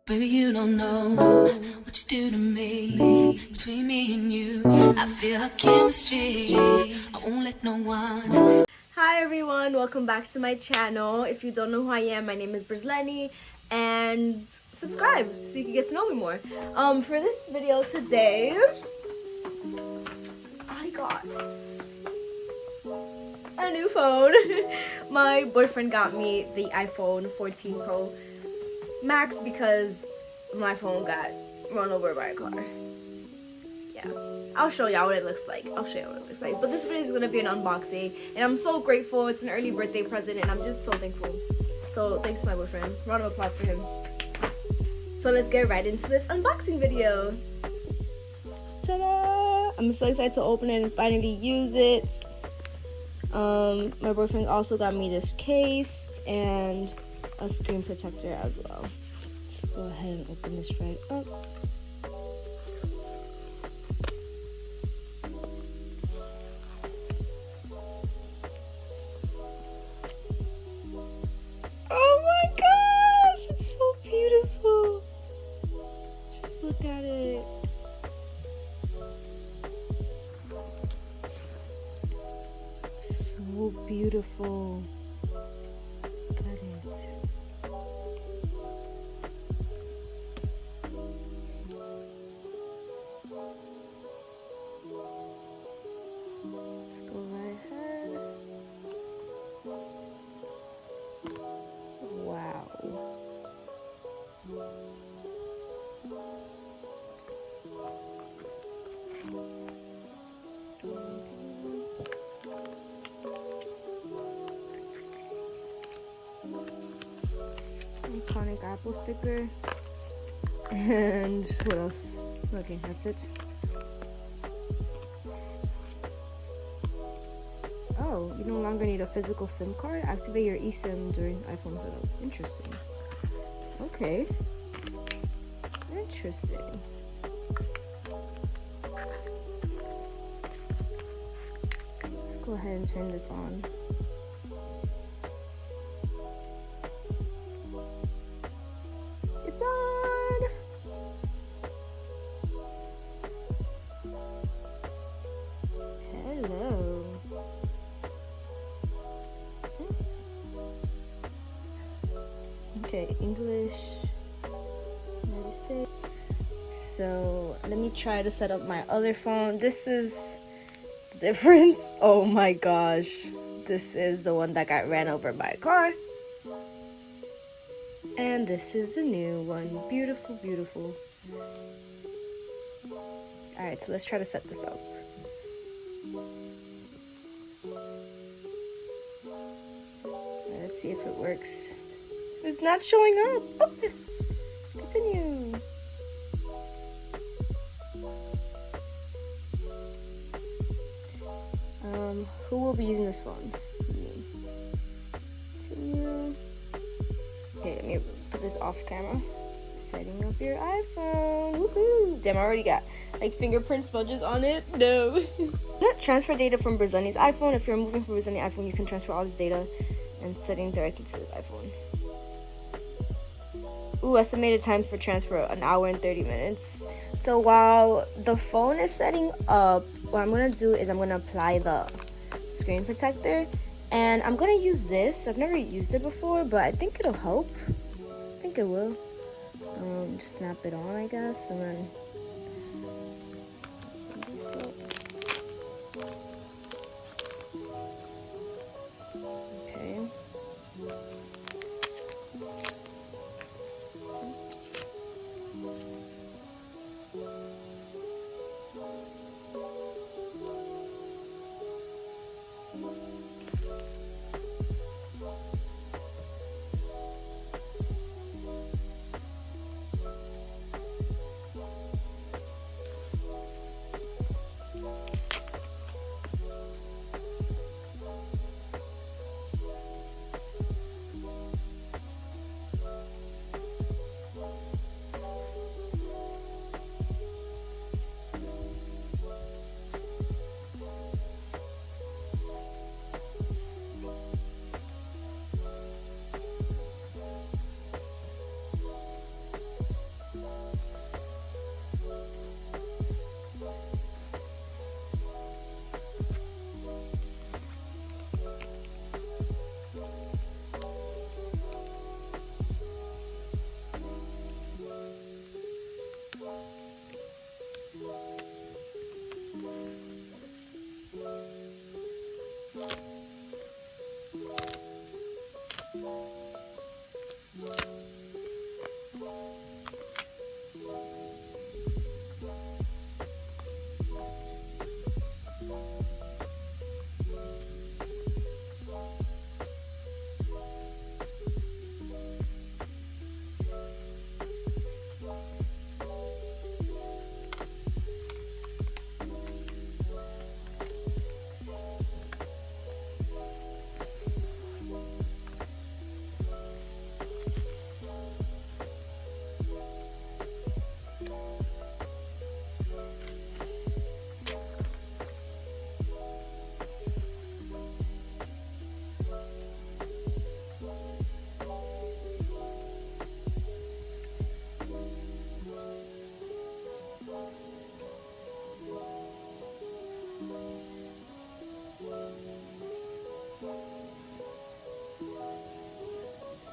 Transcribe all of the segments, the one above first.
Baby, you don't know what you do to me. Between me and you, I feel like chemistry. I won't let no one. Hi everyone, welcome back to my channel. If you don't know who I am, my name is Brizleni, and subscribe so you can get to know me more. For this video today, I got a new phone. My boyfriend got me the iPhone 14 Pro Max because my phone got run over by a car. Yeah, I'll show y'all what it looks like. But this video is gonna be an unboxing, and I'm so grateful. It's an early birthday present, and I'm just so thankful. So thanks to my boyfriend. Round of applause for him. So let's get right into this unboxing video. Ta-da! I'm so excited to open it and finally use it. My boyfriend also got me this case and a screen protector as well. Let's go ahead and open this right up. Oh my gosh, it's so beautiful. Just look at it. So beautiful. Look at it. Let's go right ahead. Wow. Iconic Apple sticker. And what else? Okay, that's it. Oh, you no longer need a physical SIM card. Activate your eSIM during iPhone setup. Interesting. Okay. Interesting. Let's go ahead and turn this on. It's on! Hello. Okay, English, United States. So let me try to set up my other phone. This is the difference. Oh my gosh. This is the one that got ran over by a car. And this is the new one. Beautiful, beautiful. Alright, so let's try to set this up. Let's see if it works. It's not showing up. Oh, yes. Continue. Who will be using this phone? Me. Continue. Okay, let me put this off camera. Setting up your iPhone. Woohoo! Damn, I already got like fingerprint smudges on it. No. Transfer data from Brizleni's iPhone. If you're moving from Brizleni's iPhone, you can transfer all this data and setting directly to this iPhone. Ooh, estimated time for transfer 1 hour and 30 minutes. So while the phone is setting up, what I'm gonna do is I'm gonna apply the screen protector, and I'm gonna use this. I've never used it before, but I think it'll help. I think it will. Just snap it on, I guess, and then okay.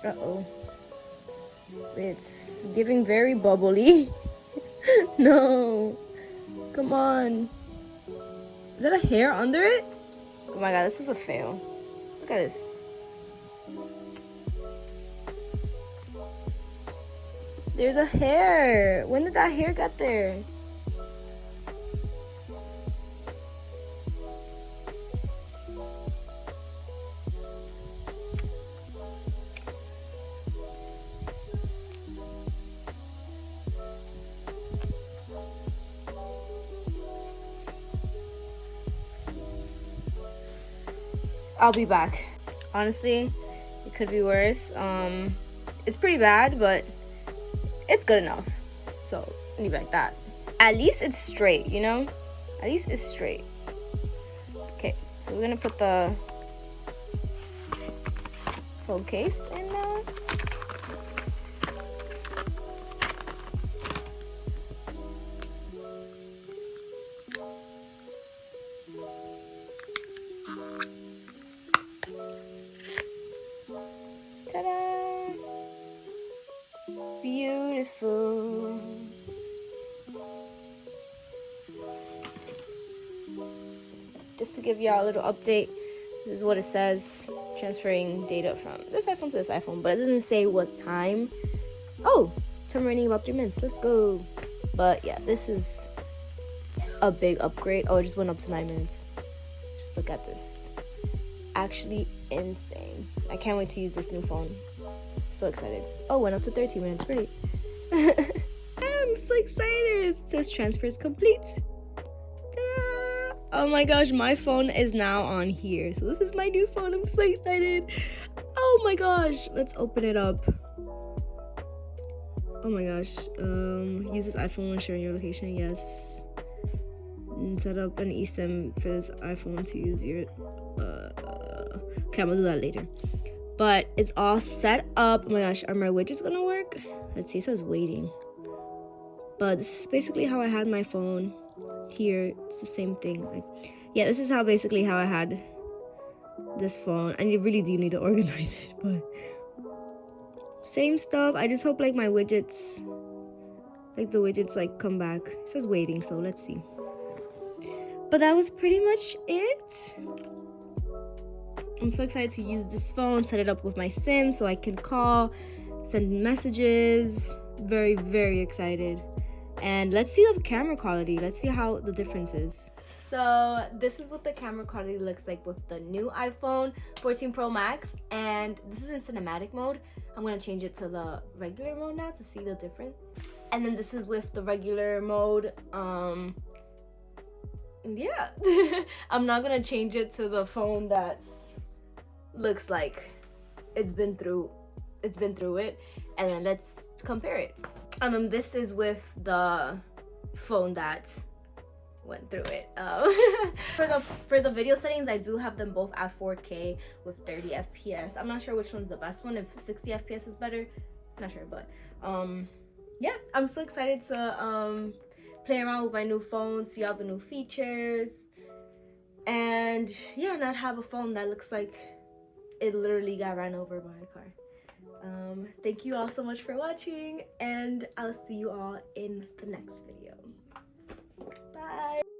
Uh-oh. It's giving very bubbly. No. Come on. Is that a hair under it? Oh my god, this was a fail. Look at this. There's a hair. When did that hair get there? I'll be back. Honestly, it could be worse. It's pretty bad, but it's good enough. So leave it like that. At least it's straight, you know? At least it's straight. Okay, so we're gonna put the phone case in now. Ta-da! Beautiful. Just to give y'all a little update, this is what it says, transferring data from this iPhone to this iPhone, but it doesn't say what time. Oh, time remaining about 3 minutes. Let's go. But yeah, this is a big upgrade. Oh, it just went up to 9 minutes. Just look at this. Actually insane. I can't wait to use this new phone. So excited. Oh, went up to 13 minutes. Great. I'm so excited. It says transfer is complete. Ta-da! Oh my gosh, my phone is now on here. So this is my new phone. I'm so excited. Oh my gosh. Let's open it up. Oh my gosh. Use this iPhone when sharing your location. Yes. And set up an eSIM for this iPhone to use your okay, I'm gonna do that later. But it's all set up. Oh my gosh, are my widgets gonna work? Let's see, it says waiting. But this is basically how I had my phone here. It's the same thing. Yeah, this is how I had this phone. And you really do need to organize it, but same stuff. I just hope like my widgets, like the widgets like come back. It says waiting, so let's see. But that was pretty much it. I'm so excited to use this phone, set it up with my SIM so I can call, send messages. Very, very excited. And let's see the camera quality. Let's see how the difference is. So this is what the camera quality looks like with the new iPhone 14 Pro Max. And this is in cinematic mode. I'm going to change it to the regular mode now to see the difference. And then this is with the regular mode. Yeah. I'm not going to change it to the phone that's looks like it's been through it, and then let's compare it. This is with the phone that went through it. For the video settings, I do have them both at 4K with 30 FPS. I'm not sure which one's the best one, if 60 FPS is better, not sure, but yeah, I'm so excited to play around with my new phone, see all the new features, and yeah, not have a phone that looks like it literally got ran over by a car. Thank you all so much for watching, and I'll see you all in the next video. Bye.